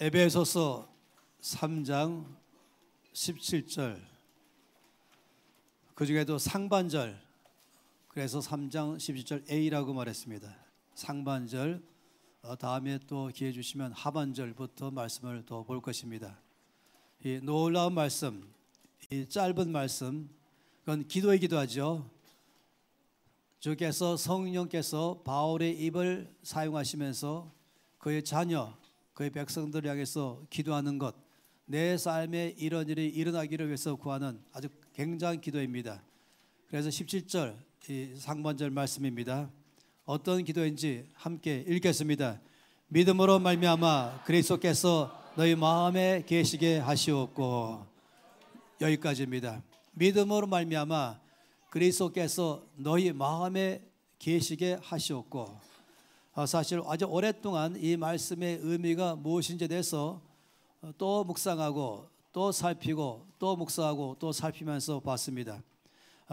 에베소서 3장 17절, 그 중에도 상반절, 그래서 3장 17절 A라고 말했습니다. 상반절, 다음에 또 기회 주시면 하반절부터 말씀을 더 볼 것입니다. 이 놀라운 말씀, 이 짧은 말씀, 그건 기도의 기도하죠. 주께서 성령께서 바울의 입을 사용하시면서 그의 자녀, 그의 백성들을 향해서 기도하는 것, 내 삶에 이런 일이 일어나기를 위해서 구하는 아주 굉장한 기도입니다. 그래서 17절 이 상반절 말씀입니다. 어떤 기도인지 함께 읽겠습니다. 믿음으로 말미암아 그리스도께서 너희 마음에 계시게 하시옵고. 여기까지입니다. 믿음으로 말미암아 그리스도께서 너희 마음에 계시게 하시옵고. 사실 아주 오랫동안 이 말씀의 의미가 무엇인지에 대해서 또 묵상하고 또 살피고 또 묵상하고 또 살피면서 봤습니다.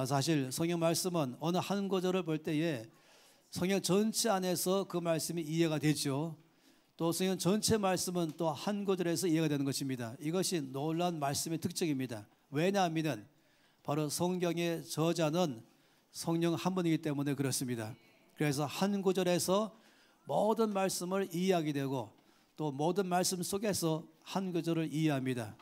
사실 성경 말씀은 어느 한 구절을 볼 때에 성경 전체 안에서 그 말씀이 이해가 되죠. 또 성경 전체 말씀은 또 한 구절에서 이해가 되는 것입니다. 이것이 놀라운 말씀의 특징입니다. 왜냐하면 바로 성경의 저자는 성령 한 분이기 때문에 그렇습니다. 그래서 한 구절에서 모든 말씀을 이해하게 되고 또 모든 말씀 속에서 한 구절을 이해합니다.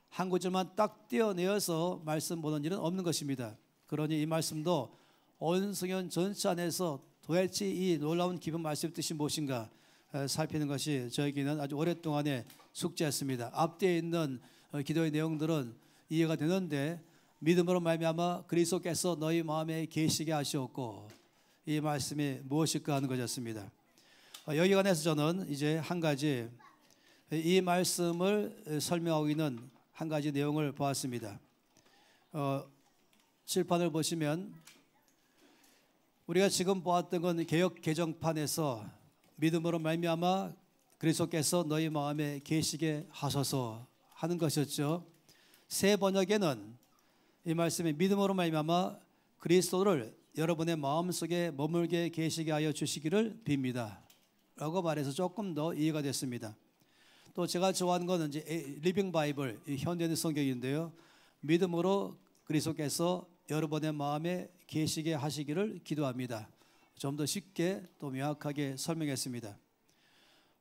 한 구절만 딱 떼어내어서 말씀 보는 일은 없는 것입니다. 그러니 이 말씀도 온 성경 전체 안에서 도대체 이 놀라운 깊은 말씀의 뜻이 무엇인가 살피는 것이 저에게는 아주 오랫동안의 숙제였습니다. 앞뒤에 있는 기도의 내용들은 이해가 되는데 믿음으로 말미암아 그리스도께서 너희 마음에 계시게 하시옵고, 이 말씀이 무엇일까 하는 것이었습니다. 여기 관해서 저는 이제 한 가지 이 말씀을 설명하고 있는 한 가지 내용을 보았습니다. 칠판을 보시면 우리가 지금 보았던 건 개역 개정판에서 믿음으로 말미암아 그리스도께서 너희 마음에 계시게 하소서 하는 것이었죠. 새 번역에는 이 말씀이 믿음으로 말미암아 그리스도를 여러분의 마음속에 머물게 계시게 하여 주시기를 빕니다 라고 말해서 조금 더 이해가 됐습니다. 또 제가 좋아하는 것은 이제 리빙 바이블, 현대의 성경인데요. 믿음으로 그리스도께서 여러분의 마음에 계시게 하시기를 기도합니다. 좀 더 쉽게 또 명확하게 설명했습니다.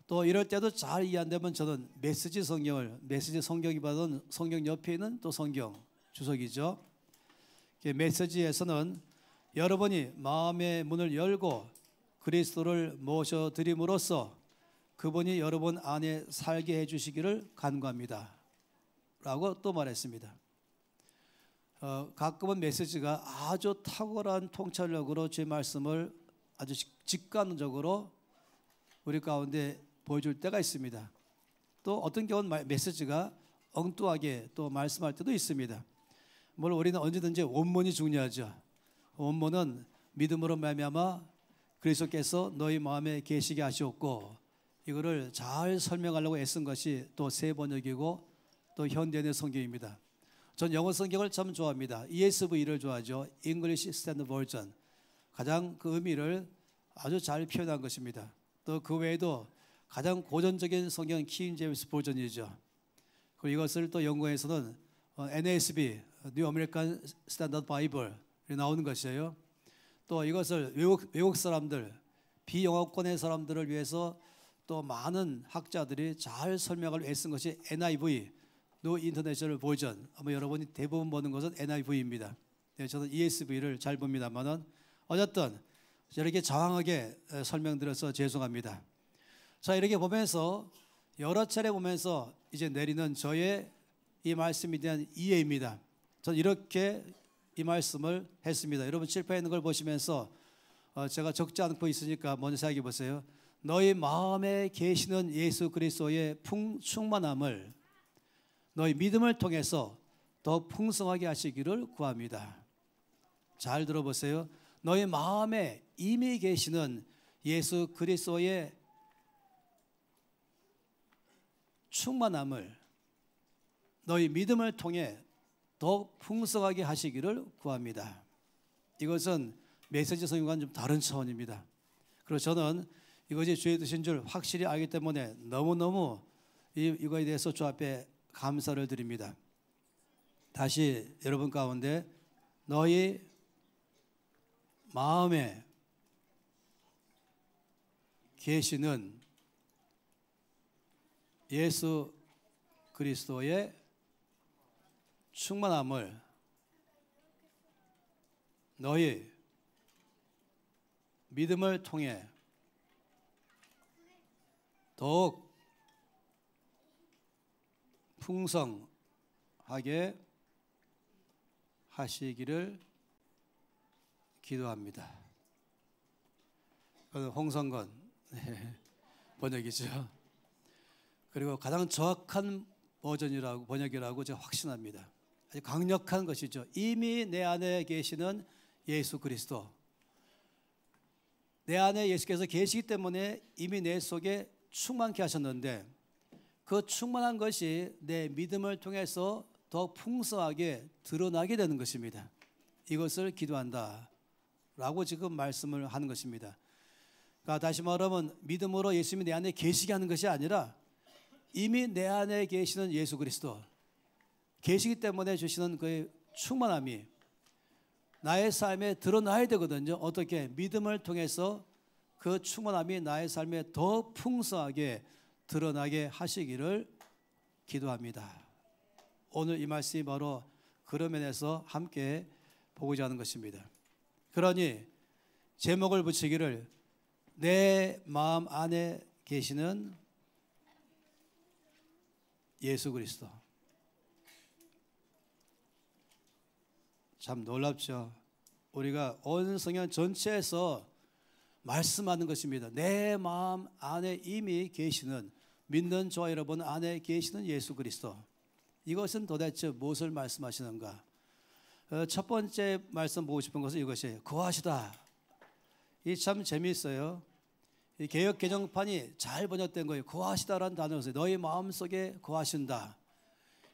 또 이럴 때도 잘 이해 안 되면 저는 메시지 성경이보다는 성경 옆에 있는 또 성경 주석이죠. 메시지에서는 여러분이 마음의 문을 열고 그리스도를 모셔드림으로써 그분이 여러분 안에 살게 해주시기를 간구합니다 라고 또 말했습니다. 가끔은 메시지가 아주 탁월한 통찰력으로 제 말씀을 아주 직관적으로 우리 가운데 보여줄 때가 있습니다. 또 어떤 경우는 메시지가 엉뚱하게 또 말씀할 때도 있습니다. 물론 우리는 언제든지 원문이 중요하죠. 원문은 믿음으로 말미암아 그리스도께서 너희 마음에 계시게 하시옵고, 이거를 잘 설명하려고 애쓴 것이 또 새 번역이고 또 현대의 성경입니다. 전 영어 성경을 참 좋아합니다. ESV를 좋아하죠. English Standard Version. 가장 그 의미를 아주 잘 표현한 것입니다. 또 그 외에도 가장 고전적인 성경 킹 제임스 버전이죠. 그리고 이것을 또 영어에서는 NASB, New American Standard Bible이 나오는 것이에요. 또 이것을 외국 사람들, 비영어권의 사람들을 위해서 또 많은 학자들이 잘 설명을 애쓴 것이 NIV, New International Version. 아마 여러분이 대부분 보는 것은 NIV입니다. 저는 ESV를 잘 봅니다만은 어쨌든 이렇게 장황하게 설명드려서 죄송합니다. 자, 이렇게 보면서 여러 차례 보면서 이제 내리는 저의 이 말씀에 대한 이해입니다. 저는 이렇게 이 말씀을 했습니다. 여러분 칠판에 있는 걸 보시면서 제가 적지 않고 있으니까 먼저 생각해 보세요. 너희 마음에 계시는 예수 그리스도의 충만함을 너희 믿음을 통해서 더 풍성하게 하시기를 구합니다. 잘 들어보세요. 너희 마음에 이미 계시는 예수 그리스도의 충만함을 너희 믿음을 통해 더 풍성하게 하시기를 구합니다. 이것은 메시지 성경과는 좀 다른 차원입니다. 그리고 저는 이것이 주의 뜻인 줄 확실히 알기 때문에 너무너무 이거에 대해서 주 앞에 감사를 드립니다. 다시 여러분 가운데 너희 마음에 계시는 예수 그리스도의 충만함을 너희 믿음을 통해 더욱 풍성하게 하시기를 기도합니다. 홍성건 번역이죠. 그리고 가장 정확한 번역이라고 제가 확신합니다. 아주 강력한 것이죠. 이미 내 안에 계시는 예수 그리스도, 내 안에 예수께서 계시기 때문에 이미 내 속에 충만케 하셨는데 그 충만한 것이 내 믿음을 통해서 더 풍성하게 드러나게 되는 것입니다. 이것을 기도한다 라고 지금 말씀을 하는 것입니다. 그러니까 다시 말하면 믿음으로 예수님이 내 안에 계시게 하는 것이 아니라 이미 내 안에 계시는 예수 그리스도 계시기 때문에 주시는 그 충만함이 나의 삶에 드러나야 되거든요. 어떻게? 믿음을 통해서 그 충만함이 나의 삶에 더 풍성하게 드러나게 하시기를 기도합니다. 오늘 이 말씀이 바로 그런 면에서 함께 보고자 하는 것입니다. 그러니 제목을 붙이기를 내 마음 안에 계시는 예수 그리스도. 참 놀랍죠. 우리가 온 성경 전체에서 말씀하는 것입니다. 내 마음 안에 이미 계시는, 믿는 저와 여러분 안에 계시는 예수 그리스도. 이것은 도대체 무엇을 말씀하시는가? 첫 번째 말씀 보고 싶은 것은 이것이에요. 거하시다. 이 참 재미있어요. 이 개역 개정판이 잘 번역된 거예요. 거하시다라는 단어가 있어요. 너희 마음속에 거하신다.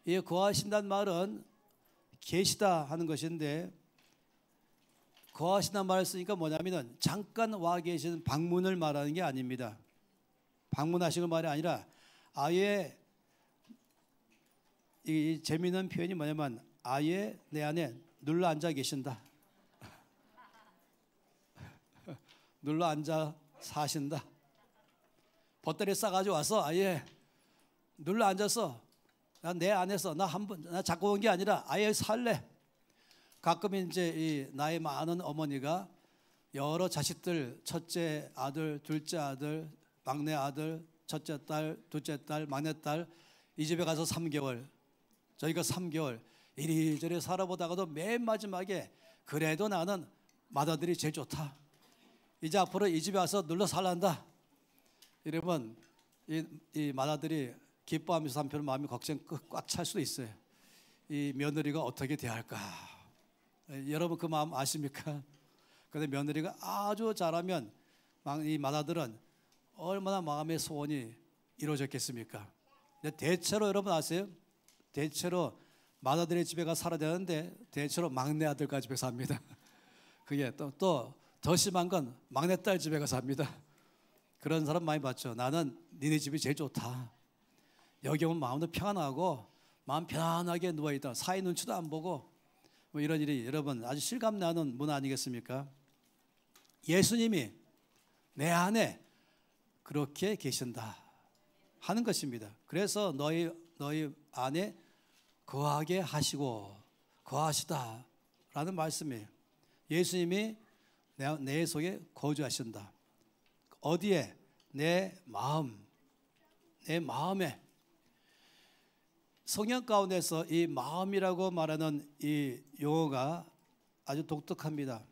이 거하신다는 말은 계시다 하는 것인데, 거하신다는 말을 쓰니까 뭐냐면은 잠깐 와 계시는 방문을 말하는 게 아닙니다. 방문하시는 말이 아니라 아예 이 재미있는 표현이 뭐냐면 아예 내 안에 눌러 앉아 계신다. 눌러 앉아 사신다. 봇다리 싸가지고 와서 아예 눌러 앉아서 내 안에서 나 자꾸 온 게 아니라 아예 살래. 가끔 이제 이 나이 많은 어머니가 여러 자식들, 첫째 아들, 둘째 아들, 막내 아들, 첫째 딸, 둘째 딸, 막내 딸, 이 집에 가서 3개월, 저희가 3개월 이리저리 살아보다가도 맨 마지막에 그래도 나는 맏아들이 제일 좋다. 이제 앞으로 이 집에 와서 눌러 살란다. 이러면 이 맏아들이 기뻐하면서 한편 마음이 걱정 꽉 찰 수도 있어요. 이 며느리가 어떻게 대할까? 여러분 그 마음 아십니까? 그런데 며느리가 아주 잘하면 이 맏아들은 얼마나 마음의 소원이 이루어졌겠습니까? 근데 대체로 여러분 아세요? 대체로 맏아들의 집에 가서 살아야 되는데 대체로 막내 아들가 집에 삽니다. 그게 또 더 심한 건 막내딸 집에 가서 삽니다. 그런 사람 많이 봤죠. 나는 니네 집이 제일 좋다. 여기 오면 마음도 평안하고 마음 편안하게 누워있다. 사이 눈치도 안 보고 뭐 이런 일이 여러분 아주 실감나는 문화 아니겠습니까? 예수님이 내 안에 그렇게 계신다 하는 것입니다. 그래서 너희 안에 거하게 하시고 거하시다라는 말씀이에요. 예수님이 내 속에 거주하신다. 어디에? 내 마음에. 성경 가운데서 이 마음이라고 말하는 이 용어가 아주 독특합니다.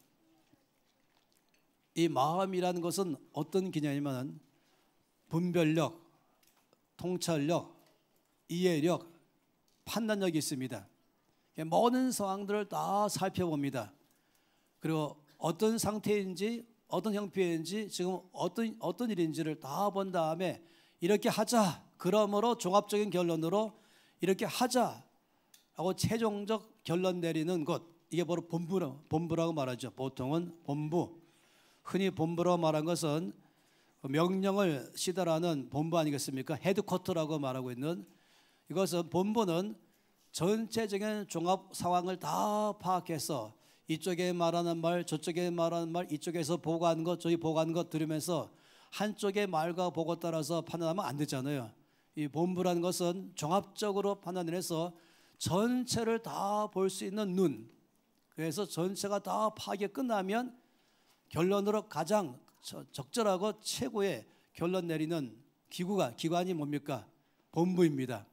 이 마음이라는 것은 어떤 개념이냐면 분별력, 통찰력, 이해력, 판단력이 있습니다. 모든 상황들을 다 살펴봅니다. 그리고 어떤 상태인지 어떤 형편인지 지금 어떤 일인지를 다 본 다음에 이렇게 하자. 그러므로 종합적인 결론으로 이렇게 하자라고 최종적 결론 내리는 것, 이게 바로 본부라고 말하죠. 보통은 본부. 흔히 본부라고 말한 것은 명령을 시달하는 본부 아니겠습니까? 헤드쿼터라고 말하고 있는 이것은 본부는 전체적인 종합 상황을 다 파악해서 이쪽에 말하는 말, 저쪽에 말하는 말, 이쪽에서 보고하는 것, 저기 보고하는 것 들으면서 한쪽의 말과 보고 따라서 판단하면 안 되잖아요. 이 본부라는 것은 종합적으로 판단을 해서 전체를 다 볼 수 있는 눈, 그래서 전체가 다 파악이 끝나면 결론으로 가장 적절하고 최고의 결론 내리는 기관이 뭡니까? 본부입니다.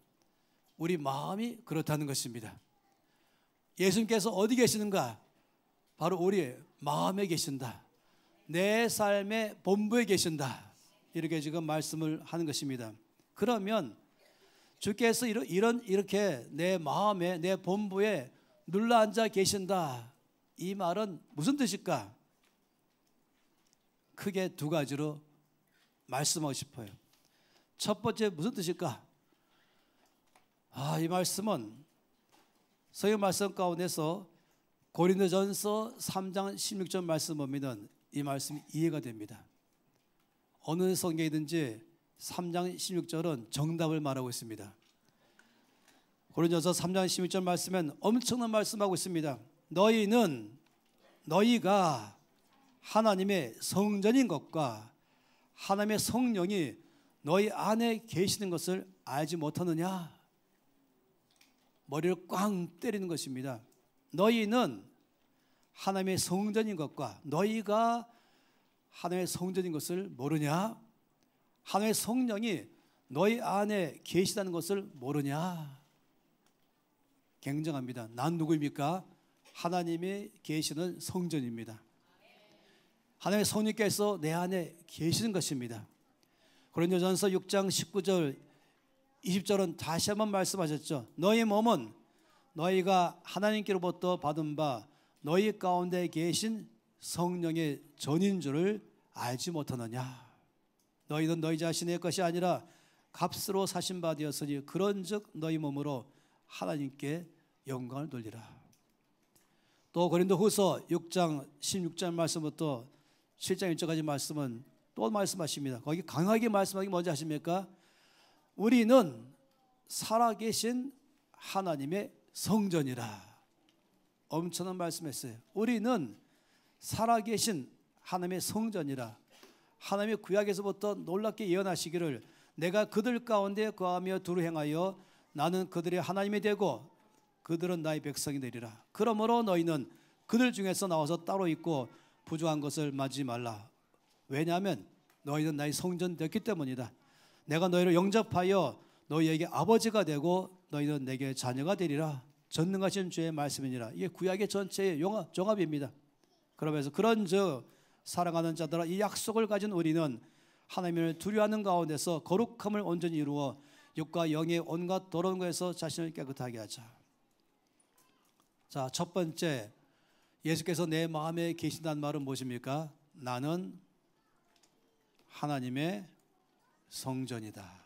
우리 마음이 그렇다는 것입니다. 예수님께서 어디 계시는가? 바로 우리 마음에 계신다. 내 삶의 본부에 계신다. 이렇게 지금 말씀을 하는 것입니다. 그러면 주께서 이렇게 내 마음에, 내 본부에 눌러앉아 계신다. 이 말은 무슨 뜻일까? 크게 두 가지로 말씀하고 싶어요. 첫 번째 무슨 뜻일까? 이 말씀은 성경 말씀 가운데서 고린도전서 3장 16절 말씀 보면 이 말씀이 이해가 됩니다. 어느 성경이든지 3장 16절은 정답을 말하고 있습니다. 고린도전서 3장 16절 말씀은 엄청난 말씀하고 있습니다. 너희가 하나님의 성전인 것과 하나님의 성령이 너희 안에 계시는 것을 알지 못하느냐? 머리를 꽝 때리는 것입니다. 너희는 하나님의 성전인 것과 너희가 하나님의 성전인 것을 모르냐? 하나님의 성령이 너희 안에 계시다는 것을 모르냐? 굉장합니다. 난 누구입니까? 하나님이 계시는 성전입니다. 하나님의 성령께서 내 안에 계시는 것입니다. 고린도전서 6장 19절 20절은 다시 한번 말씀하셨죠. 너희 몸은 너희가 하나님께로부터 받은 바 너희 가운데 계신 성령의 전인 줄을 알지 못하느냐. 너희는 너희 자신의 것이 아니라 값으로 사신 바 되었으니 그런즉 너희 몸으로 하나님께 영광을 돌리라. 또 고린도후서 6장 16절 말씀부터 7장 1절까지 말씀은 또 말씀하십니다. 거기 강하게 말씀하기 뭔지 아십니까? 우리는 살아계신 하나님의 성전이라. 엄청난 말씀했어요. 우리는 살아계신 하나님의 성전이라. 하나님의 구약에서부터 놀랍게 예언하시기를 내가 그들 가운데 거하며 두루 행하여 나는 그들의 하나님이 되고 그들은 나의 백성이 되리라. 그러므로 너희는 그들 중에서 나와서 따로 있고 부족한 것을 맞지 말라. 왜냐하면 너희는 나의 성전 되었기 때문이다. 내가 너희를 영접하여 너희에게 아버지가 되고 너희는 내게 자녀가 되리라. 전능하신 주의 말씀이니라. 이게 구약의 전체의 종합입니다. 그러면서 그런즉 사랑하는 자들아 이 약속을 가진 우리는 하나님을 두려워하는 가운데서 거룩함을 온전히 이루어 육과 영의 온갖 더러운 것에서 자신을 깨끗하게 하자. 자, 첫 번째, 예수께서 내 마음에 계신다는 말은 무엇입니까? 나는 하나님의 성전이다.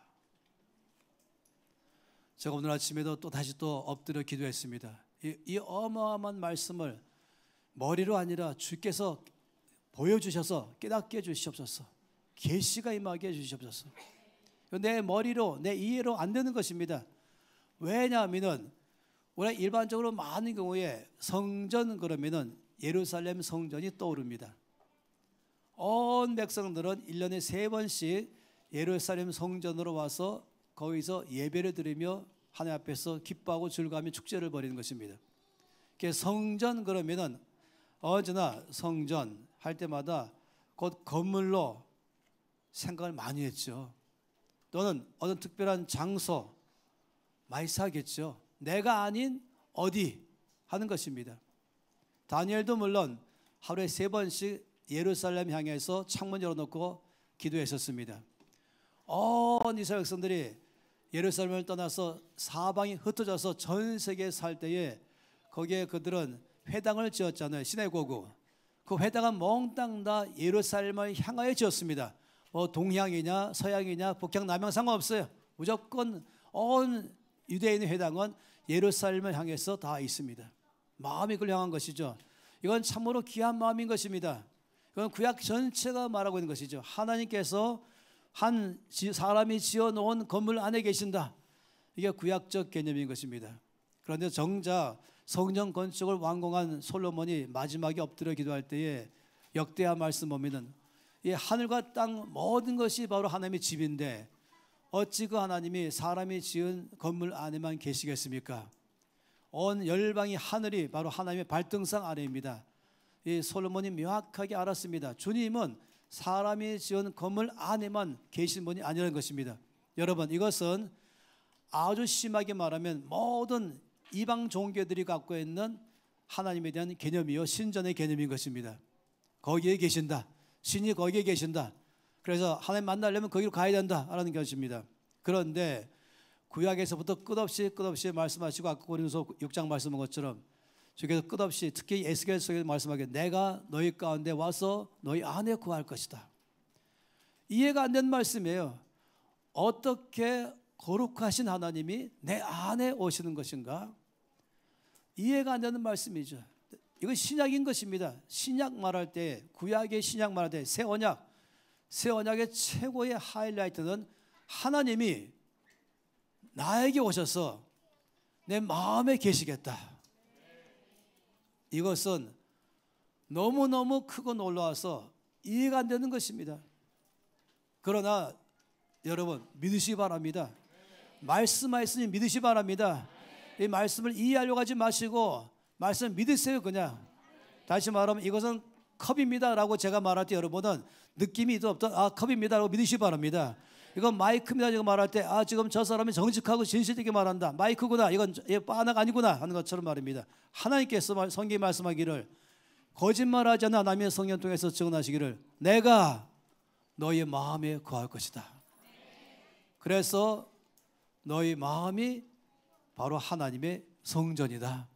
제가 오늘 아침에도 또 다시 엎드려 기도했습니다. 이 어마어마한 말씀을 머리로 아니라 주께서 보여주셔서 깨닫게 해주시옵소서. 계시가 임하게 해주시옵소서. 내 머리로 내 이해로 안 되는 것입니다. 왜냐하면 우리가 일반적으로 많은 경우에 성전 그러면은 예루살렘 성전이 떠오릅니다. 온 백성들은 1년에 3번씩 예루살렘 성전으로 와서 거기서 예배를 드리며 하나님 앞에서 기뻐하고 즐거워하며 축제를 벌이는 것입니다. 성전 그러면은 언제나 성전 할 때마다 곧 건물로 생각을 많이 했죠. 또는 어떤 특별한 장소 많이 사겠죠. 내가 아닌 어디 하는 것입니다. 다니엘도 물론 하루에 3번씩 예루살렘 향해서 창문 열어놓고 기도했었습니다. 온 이스라엘 백성들이 예루살렘을 떠나서 사방이 흩어져서 전 세계에 살 때에 거기에 그들은 회당을 지었잖아요. 시내고구. 그 회당은 몽땅 다 예루살렘을 향하여 지었습니다. 동향이냐 서향이냐 북향 남향 상관없어요. 무조건 온 유대인의 회당은 예루살렘을 향해서 다 있습니다. 마음이 그걸 향한 것이죠. 이건 참으로 귀한 마음인 것입니다. 그건 구약 전체가 말하고 있는 것이죠. 하나님께서 사람이 지어놓은 건물 안에 계신다. 이게 구약적 개념인 것입니다. 그런데 정작 성전 건축을 완공한 솔로몬이 마지막에 엎드려 기도할 때에 역대하 말씀 보면은 이 하늘과 땅 모든 것이 바로 하나님의 집인데 어찌 그 하나님이 사람이 지은 건물 안에만 계시겠습니까? 온 열방이 하늘이 바로 하나님의 발등상 아래입니다. 이 솔로몬이 명확하게 알았습니다. 주님은 사람이 지은 건물 안에만 계신 분이 아니라는 것입니다. 여러분, 이것은 아주 심하게 말하면 모든 이방 종교들이 갖고 있는 하나님에 대한 개념이요, 신전의 개념인 것입니다. 거기에 계신다. 신이 거기에 계신다. 그래서 하나님 만나려면 거기로 가야 된다라는 것입니다. 그런데 구약에서부터 끝없이 말씀하시고 아까 고린도서 6장 말씀한 것처럼 주께서 끝없이 특히 에스겔 속에 말씀하기에 내가 너희 가운데 와서 너희 안에 거할 것이다. 이해가 안 되는 말씀이에요. 어떻게 거룩하신 하나님이 내 안에 오시는 것인가? 이해가 안 되는 말씀이죠. 이건 신약인 것입니다. 신약 말할 때, 구약의 신약 말할 때 새 언약의 최고의 하이라이트는 하나님이 나에게 오셔서 내 마음에 계시겠다. 이것은 너무너무 크고 놀라워서 이해가 안 되는 것입니다. 그러나 여러분 믿으시기 바랍니다. 말씀하셨으니 믿으시기 바랍니다. 이 말씀을 이해하려고 하지 마시고 말씀 믿으세요. 그냥 다시 말하면 이것은 컵입니다 라고 제가 말할 때 여러분은 느낌이 없다. 컵입니다 라고 믿으시기 바랍니다. 이건 마이크입니다 제가 말할 때 지금 저 사람이 정직하고 진실되게 말한다. 마이크구나. 이건 바나가 아니구나 하는 것처럼 말입니다. 하나님께서 성경에 말씀하기를 거짓말하지 않는 하나님의 성령 통해서 증언하시기를 내가 너희 마음에 거할 것이다. 그래서 너희 마음이 바로 하나님의 성전이다.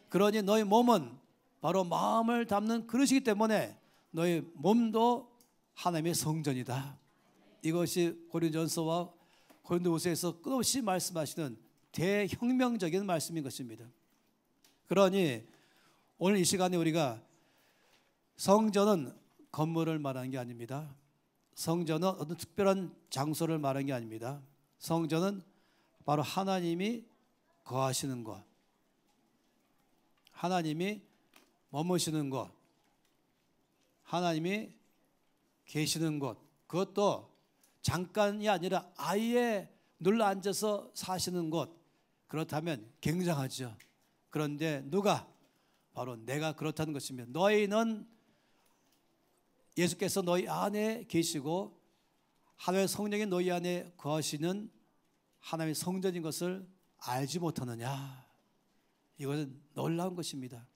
그러니 너희 몸은 바로 마음을 담는 그릇이기 때문에 너희 몸도 하나님의 성전이다. 이것이 고린도전서와 고린도후서에서 끝없이 말씀하시는 대혁명적인 말씀인 것입니다. 그러니 오늘 이 시간에 우리가 성전은 건물을 말하는 게 아닙니다. 성전은 어떤 특별한 장소를 말하는 게 아닙니다. 성전은 바로 하나님이 거하시는 곳, 하나님이 머무시는 곳, 하나님이 계시는 곳, 그것도 잠깐이 아니라 아예 눌러앉아서 사시는 곳. 그렇다면 굉장하죠. 그런데 누가? 바로 내가 그렇다는 것입니다. 너희는 예수께서 너희 안에 계시고 하나님의 성령이 너희 안에 거하시는 하나님의 성전인 것을 알지 못하느냐. 이것은 놀라운 것입니다.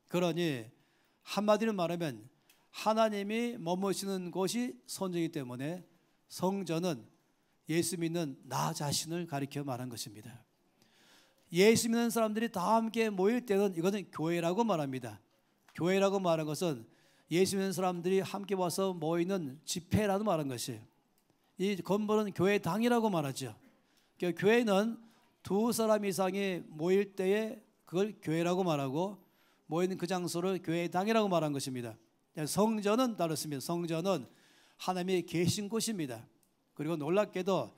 그러니 한마디로 말하면 하나님이 머무시는 곳이 성전이기 때문에 성전은 예수 믿는 나 자신을 가리켜 말한 것입니다. 예수 믿는 사람들이 다 함께 모일 때는 이것은 교회라고 말합니다. 교회라고 말한 것은 예수 믿는 사람들이 함께 와서 모이는 집회라고 말한 것이에요. 이 건물은 교회당이라고 말하죠. 그러니까 교회는 두 사람 이상이 모일 때에 그걸 교회라고 말하고 모이는 그 장소를 교회당이라고 말한 것입니다. 성전은 다릅니다. 성전은 하나님이 계신 곳입니다. 그리고 놀랍게도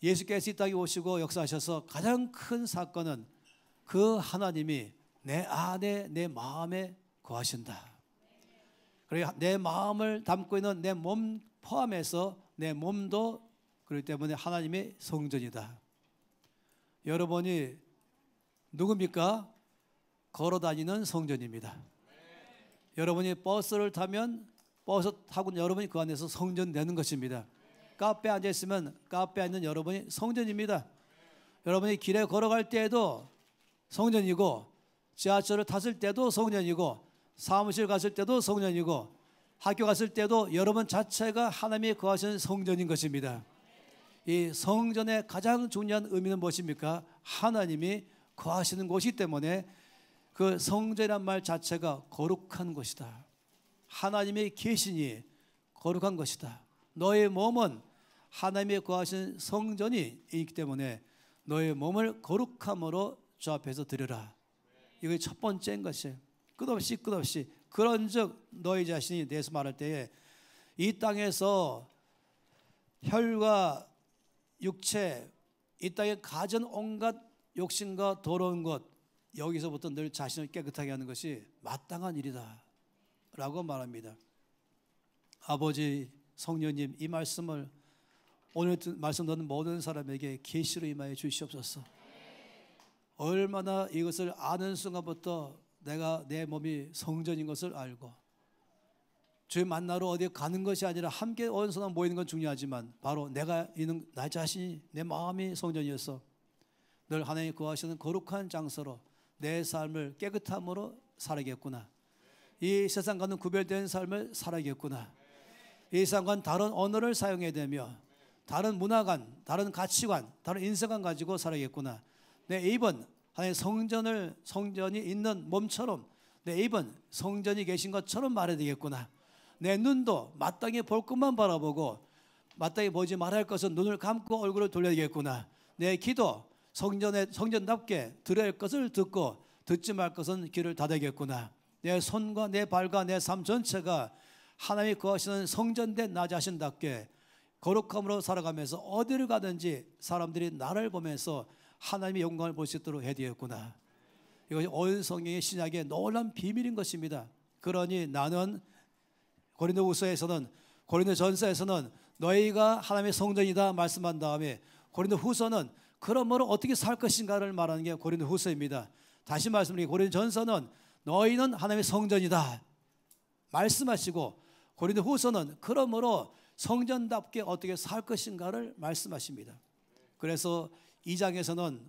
예수께서 이 땅에 오시고 역사하셔서 가장 큰 사건은 그 하나님이 내 안에 내 마음에 거하신다. 그리고 내 마음을 담고 있는 내 몸 포함해서 내 몸도 그렇기 때문에 하나님의 성전이다. 여러분이 누굽니까? 걸어다니는 성전입니다. 여러분이 버스를 타면 버스 타고 여러분이 그 안에서 성전 되는 것입니다. 카페에 앉아있으면 카페에 앉는 여러분이 성전입니다. 여러분이 길에 걸어갈 때에도 성전이고 지하철을 탔을 때도 성전이고 사무실 갔을 때도 성전이고 학교 갔을 때도 여러분 자체가 하나님이 거하시는 성전인 것입니다. 이 성전의 가장 중요한 의미는 무엇입니까? 하나님이 거하시는 곳이기 때문에 그 성전이란 말 자체가 거룩한 곳이다. 하나님이 계시니 거룩한 것이다. 너의 몸은 하나님이 거하신 성전이 있기 때문에 너의 몸을 거룩함으로 주 앞에서 드려라. 이게 첫 번째인 것이에요. 끝없이 그런즉 너희 자신이 대해서 말할 때에 이 땅에서 혈과 육체, 이 땅에 가진 온갖 욕심과 더러운 것, 여기서부터 늘 자신을 깨끗하게 하는 것이 마땅한 일이다 라고 말합니다. 아버지, 성령님, 이 말씀을 오늘 말씀 듣는 모든 사람에게 계시로 임하여 주시옵소서. 얼마나 이것을 아는 순간부터 내가 내 몸이 성전인 것을 알고 주의 만나러 어디 가는 것이 아니라 함께 온전한 모이는 건 중요하지만 바로 내가 있는 나 자신이, 내 마음이 성전이어서 늘 하나님이 거하시는 거룩한 장소로 내 삶을 깨끗함으로 살아야겠구나. 이 세상과는 구별된 삶을 살아야겠구나. 이 세상과는 다른 언어를 사용해야 되며 다른 문화관, 다른 가치관, 다른 인생관 가지고 살아야겠구나. 내 입은 하나님의 성전이 있는 몸처럼 내 입은 성전이 계신 것처럼 말해야 되겠구나. 내 눈도 마땅히 볼 것만 바라보고 마땅히 보지 말아야 할 것은 눈을 감고 얼굴을 돌려야겠구나. 내 귀도 성전답게 들어야 할 것을 듣고 듣지 말 것은 귀를 닫아야겠구나. 내 손과 내 발과 내 삶 전체가 하나님이 거하시는 성전된 나 자신답게 거룩함으로 살아가면서 어디를 가든지 사람들이 나를 보면서 하나님의 영광을 볼 수 있도록 해야 되겠구나. 이것이 온 성경의 신약의 놀라운 비밀인 것입니다. 그러니 나는 고린도전서에서는 너희가 하나님의 성전이다 말씀한 다음에 고린도후서는 그러므로 어떻게 살 것인가를 말하는 게 고린도후서입니다. 다시 말씀드리면 고린도전서는 너희는 하나님의 성전이다 말씀하시고 고린도후서는 그러므로 성전답게 어떻게 살 것인가를 말씀하십니다. 그래서 2장에서는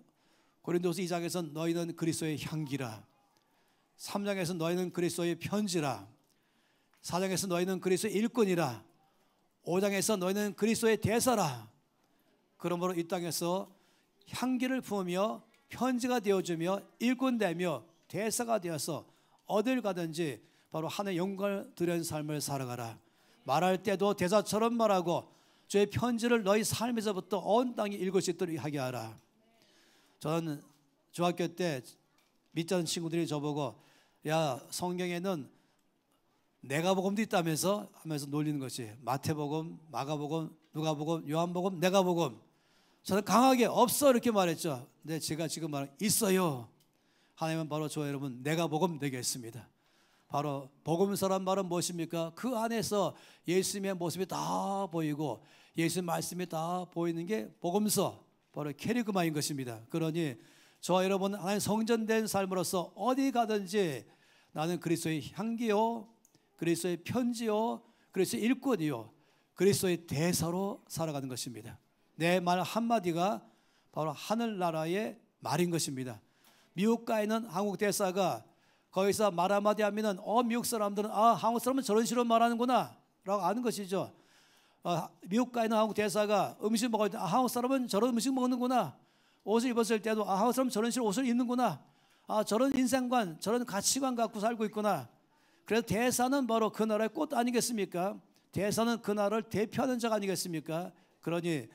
고린도후서 2장에서는 너희는 그리스도의 향기라, 3장에서는 너희는 그리스도의 편지라, 4장에서 너희는 그리스도의 일꾼이라, 5장에서 너희는 그리스도의 대사라. 그러므로 이 땅에서 향기를 품으며 편지가 되어주며 일꾼되며 대사가 되어서 어딜 가든지 바로 하나님의 영광을 드리는 삶을 살아가라. 말할 때도 대사처럼 말하고 주의 편지를 너희 삶에서부터 온 땅에 읽을 수 있도록 하게 하라. 저는 중학교 때 믿지 않는 친구들이 저보고 야, 성경에는 내가복음도 있다면서 하면서 놀리는 것이 마태복음, 마가복음, 누가복음, 요한복음, 내가복음. 저는 강하게 없어 이렇게 말했죠. 근데 제가 지금 말하는 있어요. 하나님은 바로 저와 여러분 내가복음 되겠습니다. 바로 복음서란 말은 무엇입니까? 그 안에서 예수님의 모습이 다 보이고 예수의 말씀이 다 보이는 게 복음서, 바로 캐리그마인 것입니다. 그러니 저와 여러분 하나님 성전된 삶으로서 어디 가든지 나는 그리스도의 향기요, 그리스도의 편지요, 그리스도의 일꾼이요, 그리스도의 대사로 살아가는 것입니다. 내 말 한마디가 바로 하늘나라의 말인 것입니다. 미국 가 있는 한국 대사가 거기서 말 한마디 하면은 미국 사람들은 한국 사람은 저런 식으로 말하는구나 라고 아는 것이죠. 미국 가 있는 한국 대사가 음식 먹을 때 한국 사람은 저런 음식 먹는구나, 옷을 입었을 때도 한국 사람은 저런 식으로 옷을 입는구나, 저런 인생관, 저런 가치관 갖고 살고 있구나. 그래서 대사는 바로 그 나라의 꽃 아니겠습니까? 대사는 그 나라를 대표하는 자가 아니겠습니까? 그러니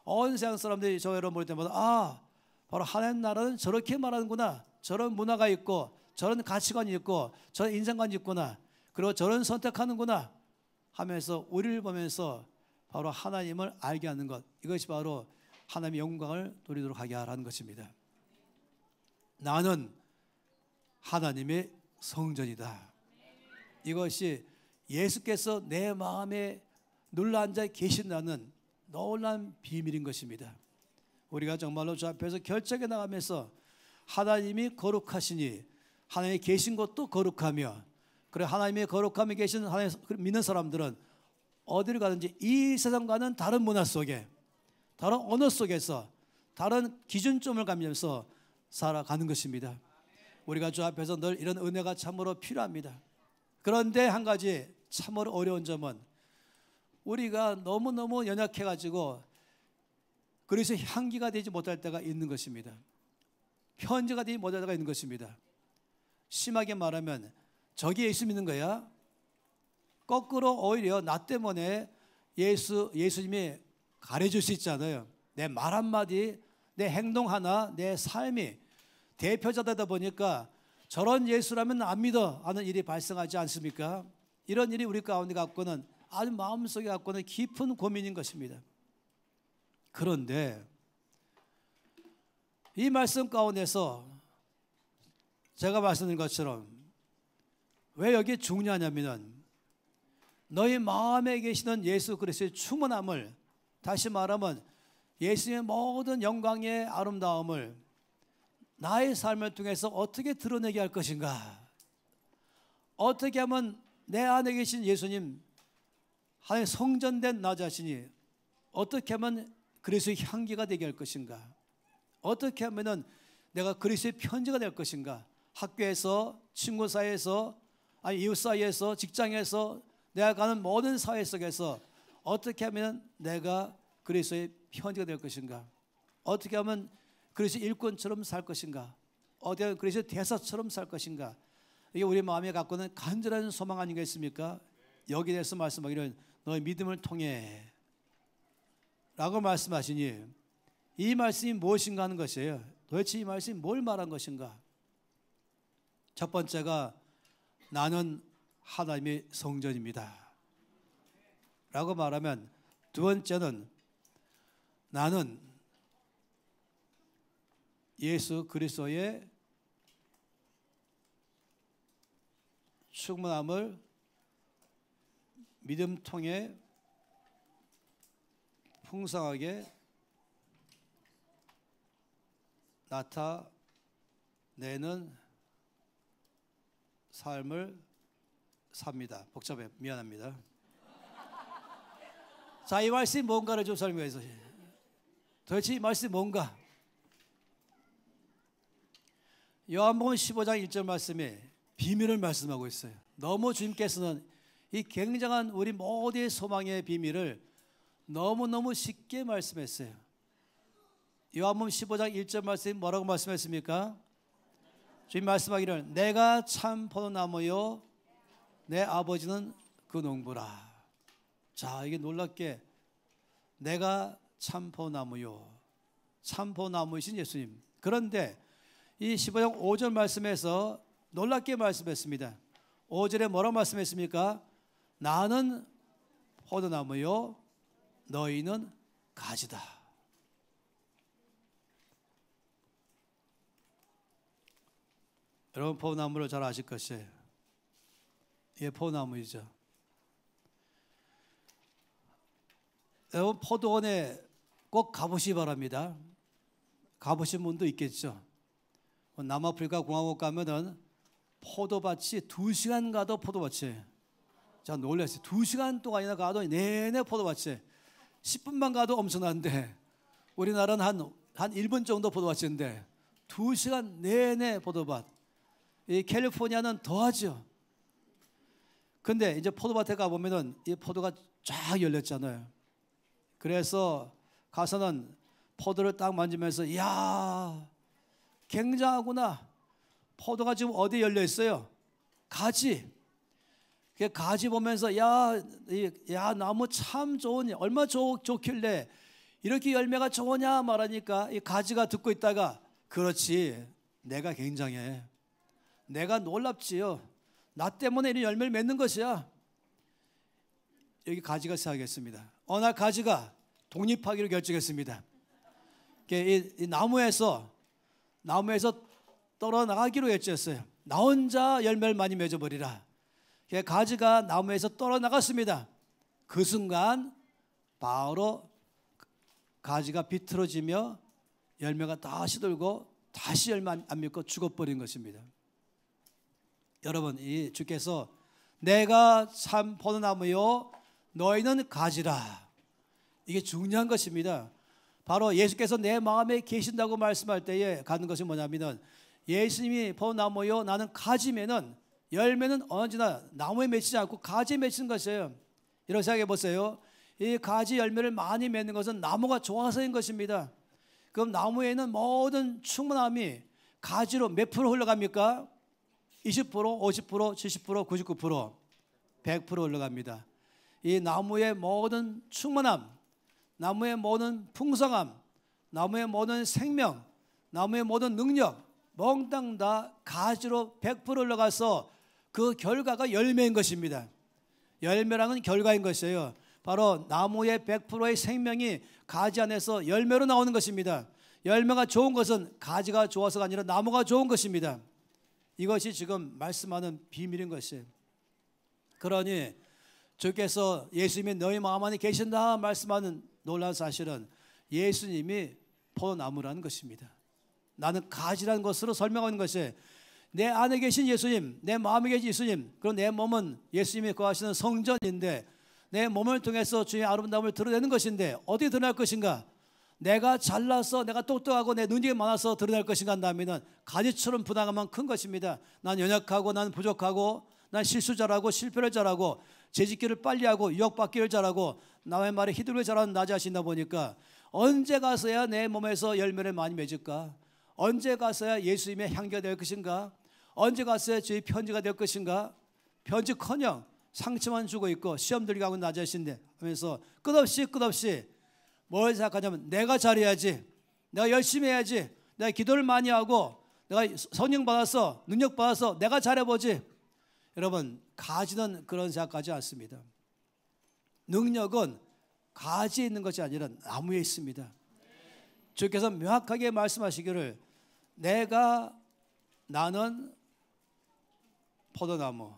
온 세상 사람들이 저 여러분 볼 때마다 바로 하나님 나라는 저렇게 말하는구나, 저런 문화가 있고 저런 가치관이 있고 저런 인생관이 있구나, 그리고 저런 선택하는구나 하면서 우리를 보면서 바로 하나님을 알게 하는 것, 이것이 바로 하나님의 영광을 돌리도록 하게 하라는 것입니다. 나는 하나님의 성전이다. 이것이 예수께서 내 마음에 눌러앉아 계신다는 놀라운 비밀인 것입니다. 우리가 정말로 주 앞에서 결정해 나가면서 하나님이 거룩하시니 하나님이 계신 것도 거룩하며, 그래 하나님의 거룩함에 계신 하나님 믿는 사람들은 어디를 가든지 이 세상과는 다른 문화 속에, 다른 언어 속에서 다른 기준점을 가면서 살아가는 것입니다. 우리가 주 앞에서 늘 이런 은혜가 참으로 필요합니다. 그런데 한 가지 참으로 어려운 점은 우리가 너무너무 연약해가지고 그래서 향기가 되지 못할 때가 있는 것입니다. 편지가 되지 못할 때가 있는 것입니다. 심하게 말하면 저기 예수 믿는 거야? 거꾸로 오히려 나 때문에 예수님이 가려줄 수 있잖아요. 내 말 한마디, 내 행동 하나, 내 삶이 대표자되다 보니까 저런 예수라면 안 믿어 하는 일이 발생하지 않습니까? 이런 일이 우리 가운데 갖고는 아주 마음속에 갖고는 깊은 고민인 것입니다. 그런데 이 말씀 가운데서 제가 말씀드린 것처럼 왜 여기 중요하냐면 너희 마음에 계시는 예수 그리스도의 충만함을, 다시 말하면 예수의 모든 영광의 아름다움을 나의 삶을 통해서 어떻게 드러내게 할 것인가, 어떻게 하면 내 안에 계신 예수님, 하나님 성전된 나 자신이 어떻게 하면 그리스도의 향기가 되게 할 것인가, 어떻게 하면 내가 그리스도의 편지가 될 것인가, 학교에서, 친구 사이에서, 아니 이웃 사이에서, 직장에서, 내가 가는 모든 사회 속에서 어떻게 하면 내가 그리스도의 편지가 될 것인가, 어떻게 하면 그리스도의 일꾼처럼 살 것인가, 어떻게 하면 그리스도의 대사처럼 살 것인가. 이게 우리 마음에 갖고는 간절한 소망 아니겠습니까? 여기에 대해서 말씀하기를 너의 믿음을 통해 라고 말씀하시니, 이 말씀이 무엇인가 하는 것이에요. 도대체 이 말씀이 뭘 말한 것인가? 첫 번째가 나는 하나님의 성전입니다 라고 말하면, 두 번째는 나는 예수 그리스도의 충만함을 믿음 통해 풍성하게 나타내는 삶을 삽니다. 복잡해, 미안합니다. 자, 이 말씀이 뭔가를 좀 설명해 주세요. 도대체 이 말씀이 뭔가? 요한복음 15장 1절 말씀에 비밀을 말씀하고 있어요. 너무 주님께서는 이 굉장한 우리 모두의 소망의 비밀을 너무너무 쉽게 말씀했어요. 요한복음 15장 1절 말씀이 뭐라고 말씀했습니까? 주님 말씀하기를 내가 참 포도나무요 내 아버지는 그 농부라. 자, 이게 놀랍게 내가 참 포도나무요, 참 포도나무이신 예수님. 그런데 이 15장 5절 말씀에서 놀랍게 말씀했습니다. 5절에 뭐라고 말씀했습니까? 나는 포도나무요 너희는 가지다. 여러분 포도나무를 잘 아실 것이에요. 이게 포도나무이죠. 여러분 포도원에 꼭 가보시기 바랍니다. 가보신 분도 있겠죠. 남아프리카 공화국 가면은 포도밭이 2시간 가도 포도밭이에요. 자, 놀랐어요. 2시간 동안이나 가도 내내 포도밭이에요. 10분만 가도 엄청난데 우리나라는 한 1분 정도 포도밭인데 2시간 내내 포도밭. 이 캘리포니아는 더하죠. 근데 이제 포도밭에 가보면은 이 포도가 쫙 열렸잖아요. 그래서 가서는 포도를 딱 만지면서 이야 굉장하구나. 포도가 지금 어디에 열려 있어요? 가지. 그 가지 보면서 야 나무 참 좋으니 얼마 좋길래 이렇게 열매가 좋으냐 말하니까 이 가지가 듣고 있다가 그렇지 내가 굉장해. 내가 놀랍지요. 나 때문에 이런 열매를 맺는 것이야. 여기 가지가 시작했습니다. 어느 날 가지가 독립하기로 결정했습니다. 이 나무에서 떨어나가기로 결정했어요. 나 혼자 열매를 많이 맺어버리라. 가지가 나무에서 떨어나갔습니다. 그 순간 바로 가지가 비틀어지며 열매가 다시 들고 다시 열매 안 맺고 죽어버린 것입니다. 여러분, 이 주께서 내가 참 포도나무요 너희는 가지라. 이게 중요한 것입니다. 바로 예수께서 내 마음에 계신다고 말씀할 때에 가는 것이 뭐냐면은 예수님이 포도나무요 나는 가지면은 열매는 언제나 나무에 맺히지 않고 가지에 맺히는 것이에요. 이렇게 생각해 보세요. 이 가지 열매를 많이 맺는 것은 나무가 좋아서인 것입니다. 그럼 나무에는 모든 충만함이 가지로 몇 프로 흘러갑니까? 20%, 50%, 70%, 99%, 100% 흘러갑니다. 이 나무의 모든 충만함, 나무의 모든 풍성함, 나무의 모든 생명, 나무의 모든 능력, 몽땅 다 가지로 100% 흘러가서 그 결과가 열매인 것입니다. 열매라는 결과인 것이에요. 바로 나무의 100%의 생명이 가지 안에서 열매로 나오는 것입니다. 열매가 좋은 것은 가지가 좋아서가 아니라 나무가 좋은 것입니다. 이것이 지금 말씀하는 비밀인 것이에요. 그러니 주께서 예수님이 너희 마음 안에 계신다 말씀하는 놀라운 사실은 예수님이 포도나무라는 것입니다. 나는 가지라는 것으로 설명하는 것이에요. 내 안에 계신 예수님, 내 마음에 계신 예수님, 그리고 내 몸은 예수님이 거하시는 성전인데 내 몸을 통해서 주의 아름다움을 드러내는 것인데 어떻게 드러날 것인가? 내가 잘나서 내가 똑똑하고 내 능력이 많아서 드러날 것인가 한다면 가지처럼 부담감만 큰 것입니다. 난 연약하고 난 부족하고 난 실수자라고 실패를 잘하고 재짓기를 빨리 하고 유혹받기를 잘하고 남의 말에 휘둘려 잘하는 나 자신이다 보니까 언제 가서야 내 몸에서 열매를 많이 맺을까? 언제 가서야 예수님의 향기가 될 것인가? 언제 가서야 주의 편지가 될 것인가? 편지커녕 상처만 주고 있고 시험 들게 하고 나 자신인데 하면서 끝없이 뭘 생각하냐면 내가 잘해야지, 내가 열심히 해야지, 내가 기도를 많이 하고 내가 성령 받아서 능력 받아서 내가 잘해보지. 여러분, 가지는 그런 생각하지 않습니다. 능력은 가지에 있는 것이 아니라 나무에 있습니다. 주께서 명확하게 말씀하시기를 나는 포도나무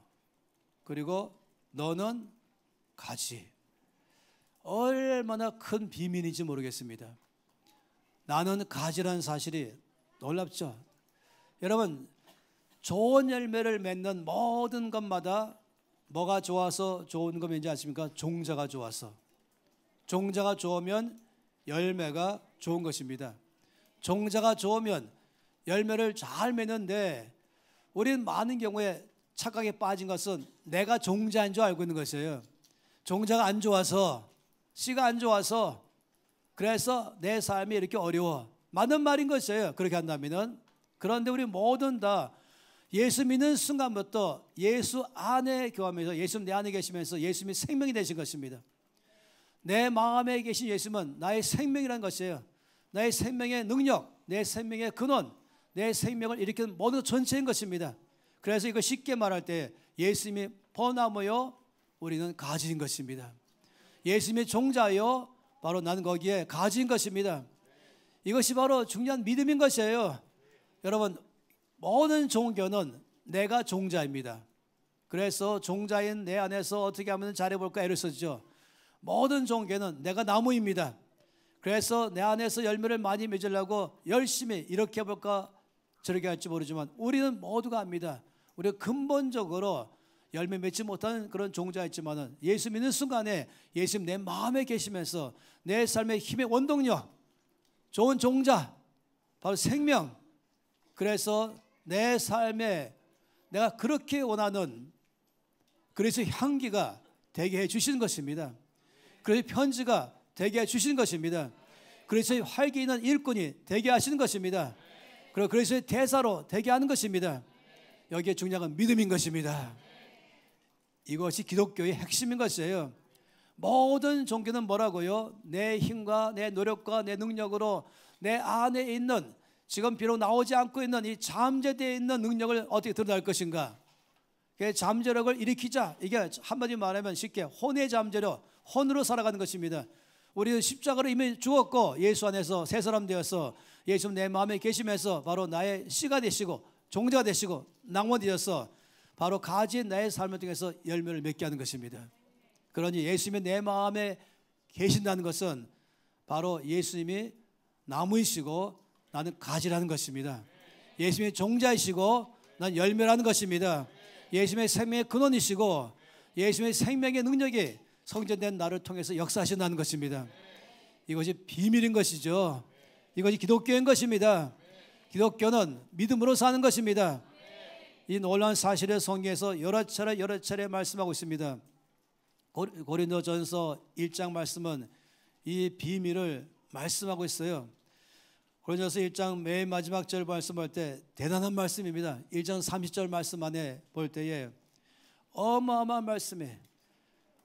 그리고 너는 가지. 얼마나 큰 비밀인지 모르겠습니다. 나는 가지라는 사실이 놀랍죠. 여러분, 좋은 열매를 맺는 모든 것마다 뭐가 좋아서 좋은 거 왠지 아십니까? 종자가 좋아서. 종자가 좋으면 열매가 좋은 것입니다. 종자가 좋으면 열매를 잘 맺는데 우리는 많은 경우에 착각에 빠진 것은 내가 종자인 줄 알고 있는 것이에요. 종자가 안 좋아서, 씨가 안 좋아서 그래서 내 삶이 이렇게 어려워. 맞는 말인 것이에요. 그렇게 한다면. 그런데 우리 모든 다 예수 믿는 순간부터 예수 안에 교하면서 예수님 내 안에 계시면서 예수님이 생명이 되신 것입니다. 내 마음에 계신 예수님은 나의 생명이라는 것이에요. 나의 생명의 능력, 내 생명의 근원, 내 생명을 일으키는 모든 전체인 것입니다. 그래서 이거 쉽게 말할 때 예수님이 포도나무요, 우리는 가지인 것입니다. 예수님의 종자요, 바로 나는 거기에 가지인 것입니다. 이것이 바로 중요한 믿음인 것이에요. 여러분, 모든 종교는 내가 종자입니다. 그래서 종자인 내 안에서 어떻게 하면 잘해볼까 애를 쓰죠. 모든 종교는 내가 나무입니다. 그래서 내 안에서 열매를 많이 맺으려고 열심히 이렇게 해볼까 저렇게 할지 모르지만 우리는 모두가 압니다. 우리가 근본적으로 열매 맺지 못하는 그런 종자였지만은 예수 믿는 순간에 예수님 내 마음에 계시면서 내 삶의 힘의 원동력, 좋은 종자, 바로 생명. 그래서 내 삶에 내가 그렇게 원하는 그래서 향기가 되게 해 주시는 것입니다. 그래서 편지가 되게 해 주시는 것입니다. 그래서 활기 있는 일꾼이 되게 하시는 것입니다. 그리고 그래서 대사로 되게 하는 것입니다. 여기에 중요한 건 믿음인 것입니다. 이것이 기독교의 핵심인 것이에요. 모든 종교는 뭐라고요? 내 힘과 내 노력과 내 능력으로 내 안에 있는 지금 비록 나오지 않고 있는 이 잠재되어 있는 능력을 어떻게 드러날 것인가? 잠재력을 일으키자. 이게 한마디 말하면 쉽게 혼의 잠재력, 혼으로 살아가는 것입니다. 우리는 십자가로 이미 죽었고 예수 안에서 새 사람 되어서 예수 내 마음에 계시면서 바로 나의 씨가 되시고 종자가 되시고 낭만 되어서 바로 가지인 나의 삶을 통해서 열매를 맺게 하는 것입니다. 그러니 예수님이 내 마음에 계신다는 것은 바로 예수님이 나무이시고 나는 가지라는 것입니다. 예수님이 종자이시고 난 열매라는 것입니다. 예수님의 생명의 근원이시고 예수님의 생명의 능력이 성전된 나를 통해서 역사하신다는 것입니다. 이것이 비밀인 것이죠. 이것이 기독교인 것입니다. 기독교는 믿음으로 사는 것입니다. 이 놀라운 사실을 성경에서 여러 차례 말씀하고 있습니다. 고린도전서 1장 말씀은 이 비밀을 말씀하고 있어요. 고린도전서 1장 맨 마지막 절 말씀할 때 대단한 말씀입니다. 1장 30절 말씀 안에 볼 때에 어마어마한 말씀이에요.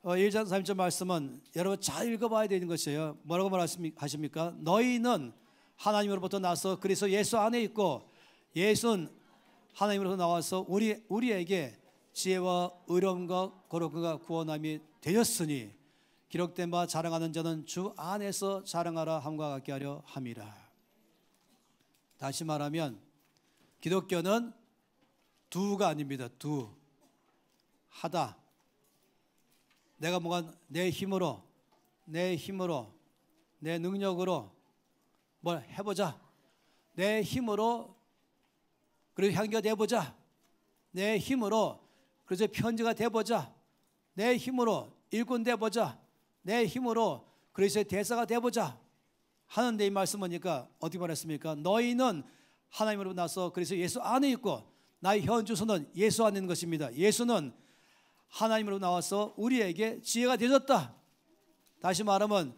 1장 30절 말씀은 여러분 잘 읽어봐야 되는 것이에요. 뭐라고 말하십니까? 너희는 하나님으로부터 나서 그리스도 예수 안에 있고 예수는 하나님으로부터 나와서 우리에게 지혜와 의로움과 거룩함과 구원함이 되셨으니 기록된 바 자랑하는 자는 주 안에서 자랑하라 함과 같게 하려 함이라. 다시 말하면 기독교는 두가 아닙니다. 하다. 내가 뭔가 내 힘으로 내 능력으로 뭘 해보자. 내 힘으로 그래서 향기가 돼보자. 내 힘으로 그래서 편지가 돼보자. 내 힘으로 일꾼 돼보자. 내 힘으로 그래서 대사가 돼보자 하는데, 이 말씀 보니까 어떻게 말했습니까? 너희는 하나님으로 나서 그래서 예수 안에 있고 나의 현주소는 예수 안에 있는 것입니다. 예수는 하나님으로 나와서 우리에게 지혜가 되셨다. 다시 말하면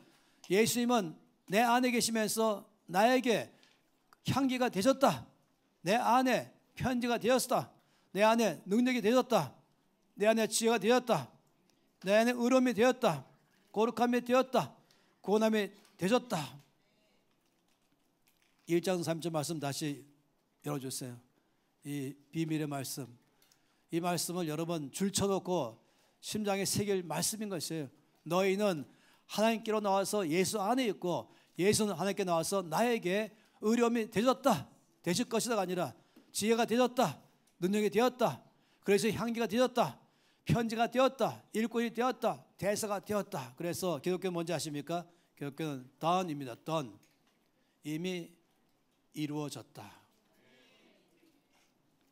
예수님은 내 안에 계시면서 나에게 향기가 되셨다. 내 안에 편지가 되었다. 내 안에 능력이 되었다. 내 안에 지혜가 되었다. 내 안에 의로움이 되었다. 거룩함이 되었다. 구원함이 되셨다. 1장 3절 말씀 다시 열어주세요. 이 비밀의 말씀, 이 말씀을 여러 번 줄쳐놓고 심장에 새길 말씀인 것이에요. 너희는 하나님께로 나와서 예수 안에 있고 예수는 하나님께 나와서 나에게 의로움이 되셨다. 되실 것이다가 아니라 지혜가 되셨다. 능력이 되었다. 그래서 향기가 되었다. 편지가 되었다. 일꾼이 되었다. 대사가 되었다. 그래서 기독교는 뭔지 아십니까? 기독교는 done입니다. done. 이미 이루어졌다.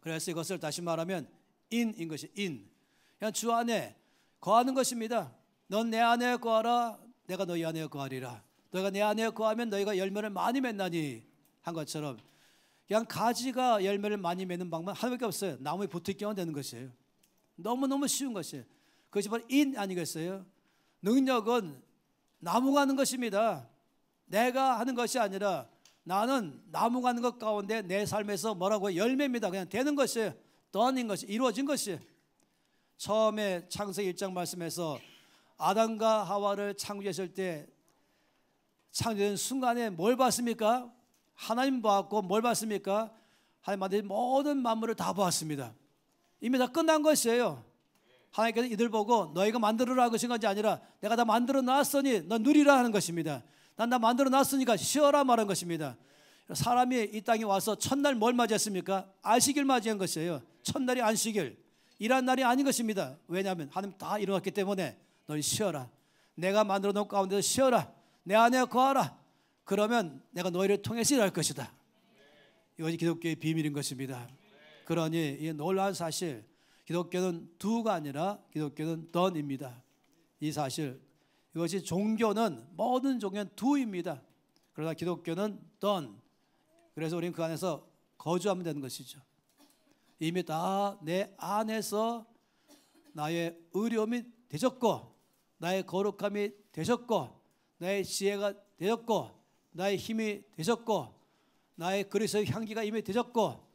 그래서 이것을 다시 말하면 in인 것이 in. 그냥 주 안에 거하는 것입니다. 넌 내 안에 거하라. 내가 너희 안에 거하리라. 너희가 내 안에 거하면 너희가 열매를 많이 맺나니 한 것처럼 그냥 가지가 열매를 많이 맺는 방법 하나밖에 없어요. 나무에 붙어있기만 되는 것이에요. 너무너무 쉬운 것이에요. 그것이 바로 인 아니겠어요? 능력은 나무가 하는 것입니다. 내가 하는 것이 아니라 나는 나무가 하는 것 가운데 내 삶에서 뭐라고 열매입니다. 그냥 되는 것이에요. done인 것이 이루어진 것이에요. 처음에 창세기 1장 말씀에서 아담과 하와를 창조했을 때 창조된 순간에 뭘 봤습니까? 하나님 보았고 뭘 봤습니까? 하나님한테 모든 만물을 다 보았습니다. 이미 다 끝난 것이에요. 하나님께서 이들 보고 너희가 만들어라 하신 것이 아니라 내가 다 만들어 놨으니 너 누리라 하는 것입니다. 난 다 만들어 놨으니까 쉬어라 말한 것입니다. 사람이 이 땅에 와서 첫날 뭘 맞이했습니까? 안식일 맞이한 것이에요. 첫날이 안식일, 일한 날이 아닌 것입니다. 왜냐하면 하나님 다 이루었기 때문에 너희 쉬어라. 내가 만들어 놓은 가운데서 쉬어라. 내 안에 거하라. 그러면 내가 너희를 통해서 일할 것이다. 이것이 기독교의 비밀인 것입니다. 그러니 이 놀라운 사실, 기독교는 do가 아니라 기독교는 done입니다. 이 사실, 이것이 종교는 모든 종교는 do입니다. 그러나 기독교는 done. 그래서 우리는 그 안에서 거주하면 되는 것이죠. 이미 다 내 안에서 나의 의로움이 되셨고 나의 거룩함이 되셨고 나의 지혜가 되셨고 나의 힘이 되셨고 나의 그리스도의 향기가 이미 되셨고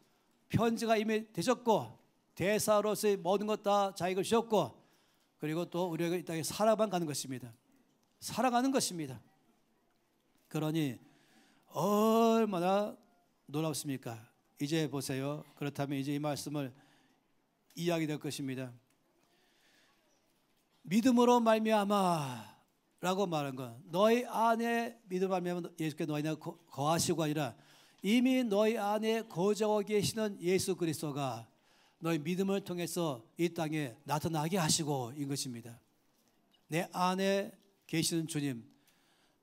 편지가 이미 되셨고 대사로서의 모든 것 다 자기가 주셨고 그리고 또 우리가 이 땅에 살아만 가는 것입니다. 살아가는 것입니다. 그러니 얼마나 놀랍습니까? 이제 보세요. 그렇다면 이제 이 말씀을 이야기 될 것입니다. 믿음으로 말미암아 라고 말한 건 너희 안에 믿음으로 말미암아 예수께서 너희 안에 거하시고 아니라 이미 너희 안에 거주하고 계시는 예수 그리스도가 너희 믿음을 통해서 이 땅에 나타나게 하시고 인 것입니다. 내 안에 계시는 주님,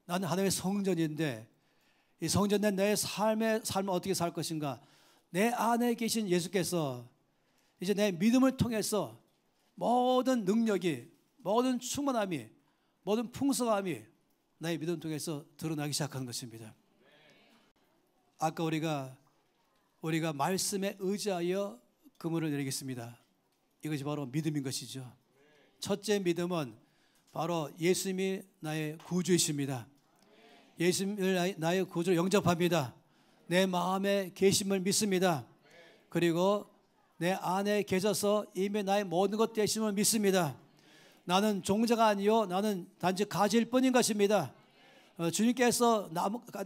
나는 하나님의 성전인데 이 성전된 내 삶을 어떻게 살 것인가? 내 안에 계신 예수께서 이제 내 믿음을 통해서 모든 능력이, 모든 충만함이, 모든 풍성함이 나의 믿음을 통해서 드러나기 시작하는 것입니다. 아까 우리가 말씀에 의지하여 그물을 내리겠습니다. 이것이 바로 믿음인 것이죠. 첫째 믿음은 바로 예수님이 나의 구주이십니다. 예수님을 나의 구주로 영접합니다. 내 마음에 계심을 믿습니다. 그리고 내 안에 계셔서 이미 나의 모든 것 되심을 믿습니다. 나는 종자가 아니요 나는 단지 가지일 뿐인 것입니다. 주님께서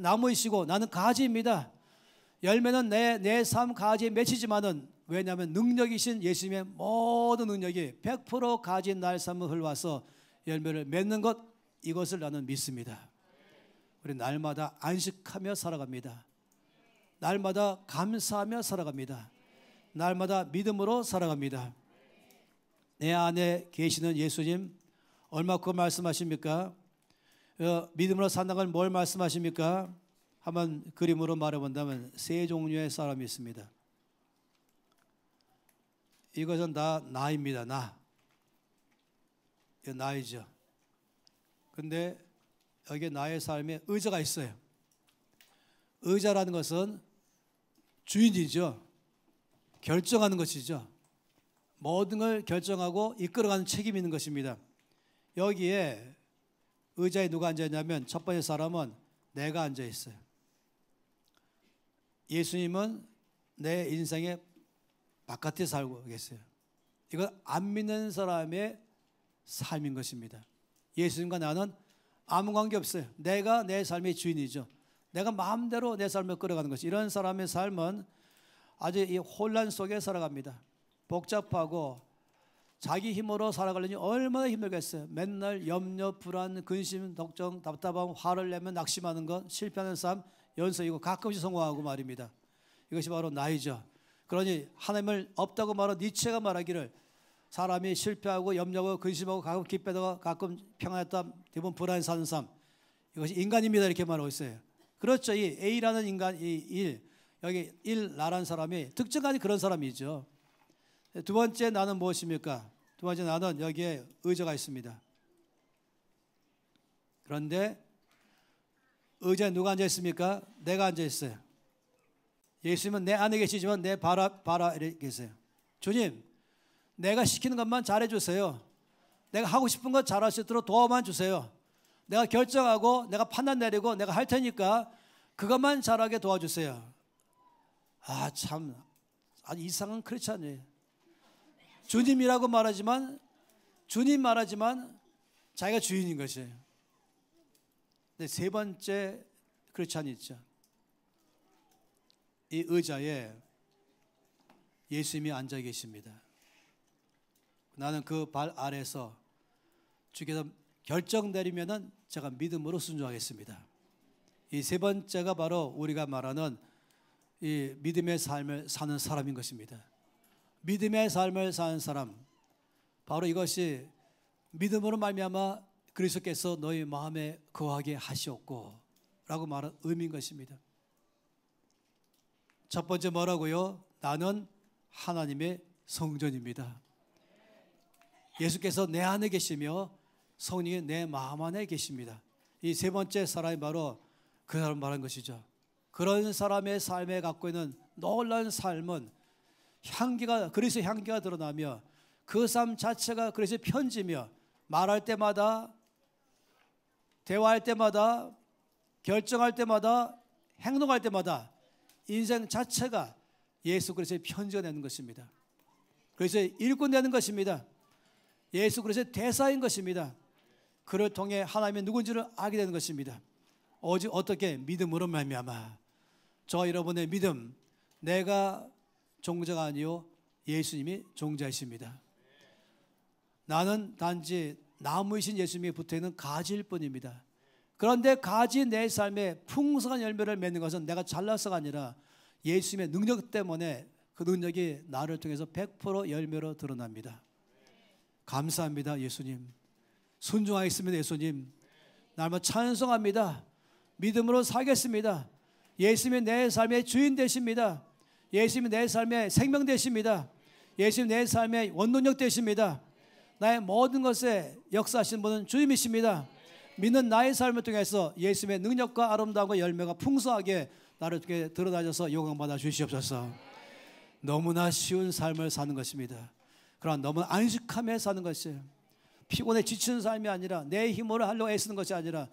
나무이시고 나는 가지입니다. 열매는 내 삶 가지에 맺히지만은, 왜냐하면 능력이신 예수님의 모든 능력이 100% 가진 나의 삶을 흘러와서 열매를 맺는 것, 이것을 나는 믿습니다. 우리 날마다 안식하며 살아갑니다. 날마다 감사하며 살아갑니다. 날마다 믿음으로 살아갑니다. 내 안에 계시는 예수님 얼마큼 말씀하십니까? 믿음으로 산다는 걸 뭘 말씀하십니까? 한번 그림으로 말해본다면 세 종류의 사람이 있습니다. 이것은 다 나입니다. 이거 나이죠. 근데 여기 나의 삶에 의자가 있어요. 의자라는 것은 주인이죠. 결정하는 것이죠. 모든 걸 결정하고 이끌어가는 책임이 있는 것입니다. 여기에 의자에 누가 앉아있냐면 첫 번째 사람은 내가 앉아있어요. 예수님은 내 인생의 바깥에 살고 계세요. 이건 안 믿는 사람의 삶인 것입니다. 예수님과 나는 아무 관계 없어요. 내가 내 삶의 주인이죠. 내가 마음대로 내 삶을 끌어가는 것이, 이런 사람의 삶은 아주 이 혼란 속에 살아갑니다. 복잡하고 자기 힘으로 살아가려니 얼마나 힘들겠어요. 맨날 염려, 불안, 근심, 걱정, 답답함, 화를 내면 낙심하는 것, 실패하는 삶, 연속이고 가끔씩 성공하고 말입니다. 이것이 바로 나이죠. 그러니 하나님을 없다고 말한 니체가 말하기를 사람이 실패하고 염려하고 근심하고 가끔 기쁘다가 가끔 평안했다 대부분 불안해 사는 삶, 이것이 인간입니다, 이렇게 말하고 있어요. 그렇죠. 이 A라는 인간, 여기 1 나라는 사람이 특정한 그런 사람이죠. 두 번째 나는 무엇입니까? 두 번째 나는 여기에 의자가 있습니다. 그런데 의자에 누가 앉아 있습니까? 내가 앉아 있어요. 예수님은 내 안에 계시지만 내 발 아래 계세요. 주님, 내가 시키는 것만 잘해주세요. 내가 하고 싶은 것 잘할 수 있도록 도와만 주세요. 내가 결정하고 내가 판단 내리고 내가 할 테니까 그것만 잘하게 도와주세요. 참 아주 이상한 크리스찬이에요. 주님이라고 말하지만, 주님 말하지만 자기가 주인인 것이에요. 근데 세 번째 크리스찬이 있죠. 이 의자에 예수님이 앉아 계십니다. 나는 그 발 아래에서 주께서 결정 내리면은 제가 믿음으로 순종하겠습니다. 이 세 번째가 바로 우리가 말하는 이 믿음의 삶을 사는 사람인 것입니다. 믿음의 삶을 사는 사람, 바로 이것이 믿음으로 말미암아 그리스도께서 너희 마음에 거하게 하시옵고 라고 말한 의미인 것입니다. 첫 번째 뭐라고요? 나는 하나님의 성전입니다. 예수께서 내 안에 계시며 성령이 내 마음 안에 계십니다. 이 세 번째 사람이 바로 그 사람 말한 것이죠. 그런 사람의 삶에 갖고 있는 놀라운 삶은 향기가, 그리스도의 향기가 드러나며 그 삶 자체가 그리스도의 편지며, 말할 때마다, 대화할 때마다, 결정할 때마다, 행동할 때마다 인생 자체가 예수 그리스도의 편지가 되는 것입니다. 그래서 일꾼 되는 것입니다. 예수 그리스도의 대사인 것입니다. 그를 통해 하나님의 누군지를 알게 되는 것입니다. 오직 어떻게? 믿음으로 말미암아. 저 여러분의 믿음, 내가 종자가 아니요 예수님이 종자이십니다. 나는 단지 나무이신 예수님이 붙어있는 가지일 뿐입니다. 그런데 가지 내 삶에 풍성한 열매를 맺는 것은 내가 잘나서가 아니라 예수님의 능력 때문에 그 능력이 나를 통해서 100% 열매로 드러납니다. 감사합니다, 예수님. 순종하겠습니다, 예수님. 날마다 찬송합니다. 믿음으로 살겠습니다. 예수님이 내 삶의 주인 되십니다. 예수님이 내 삶의 생명 되십니다. 예수님이 내 삶의 원동력 되십니다. 나의 모든 것에 역사하시는 분은 주님이십니다. 믿는 나의 삶을 통해서 예수님의 능력과 아름다움과 열매가 풍성하게 나를 통해 드러나셔서 영광받아 주시옵소서. 너무나 쉬운 삶을 사는 것입니다. 그러나 너무 안식하며 사는 것이에요. 피곤해 지치는 삶이 아니라 내 힘으로 하려고 애쓰는 것이 아니라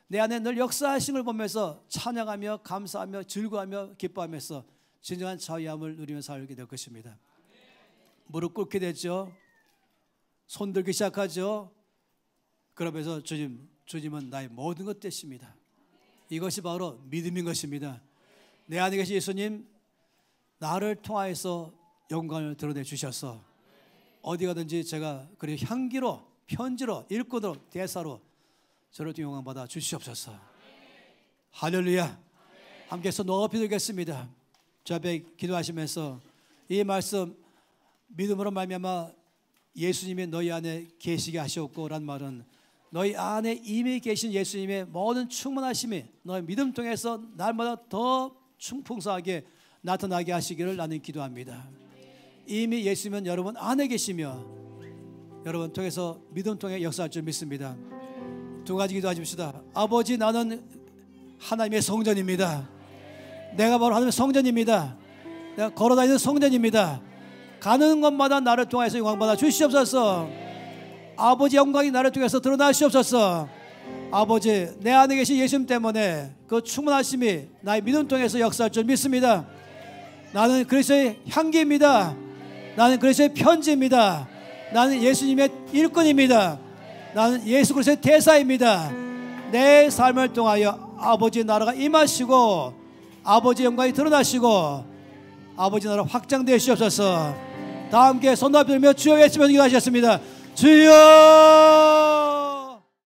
내 안에 늘 역사하심을 보면서 찬양하며 감사하며 즐거워하며 기뻐하면서 진정한 자유함을 누리며 살게 될 것입니다. 무릎 꿇게 되죠. 손 들기 시작하죠. 그러면서 주님은 나의 모든 것 되십니다. 이것이 바로 믿음인 것입니다. 내 안에 계신 예수님, 나를 통하여서 영광을 드러내 주셔서 어디 가든지 제가 그리 향기로, 편지로, 일꾼으로, 대사로 저를 또 영광받아 주시옵소서. 할렐루야. 함께해서 높이 들겠습니다. 저 앞에 기도하시면서 이 말씀 믿음으로 말미암아 예수님이 너희 안에 계시게 하셨고 라는 말은 너희 안에 이미 계신 예수님의 모든 충만하심이 너희 믿음 통해서 날마다 더 풍성하게 나타나게 하시기를 나는 기도합니다. 이미 예수님은 여러분 안에 계시며 여러분 통해서 믿음 통해 역사할 줄 믿습니다. 두 가지 기도하십시다. 아버지, 나는 하나님의 성전입니다. 내가 바로 하나님의 성전입니다. 내가 걸어다니는 성전입니다. 가는 곳마다 나를 통해서 영광받아 주시옵소서. 아버지, 영광이 나를 통해서 드러나시옵소서. 아버지, 내 안에 계신 예수님 때문에 그 충만하심이 나의 믿음 통해서 역사할 줄 믿습니다. 나는 그리스도의 향기입니다. 나는 그리스도의 편지입니다. 나는 예수님의 일꾼입니다. 나는 예수 그리스도의 대사입니다. 내 삶을 통하여 아버지의 나라가 임하시고 아버지의 영광이 드러나시고 아버지 나라 확장되시옵소서. 다 함께 손 높이 들며 주여 외치며 기도하셨습니다. 주여!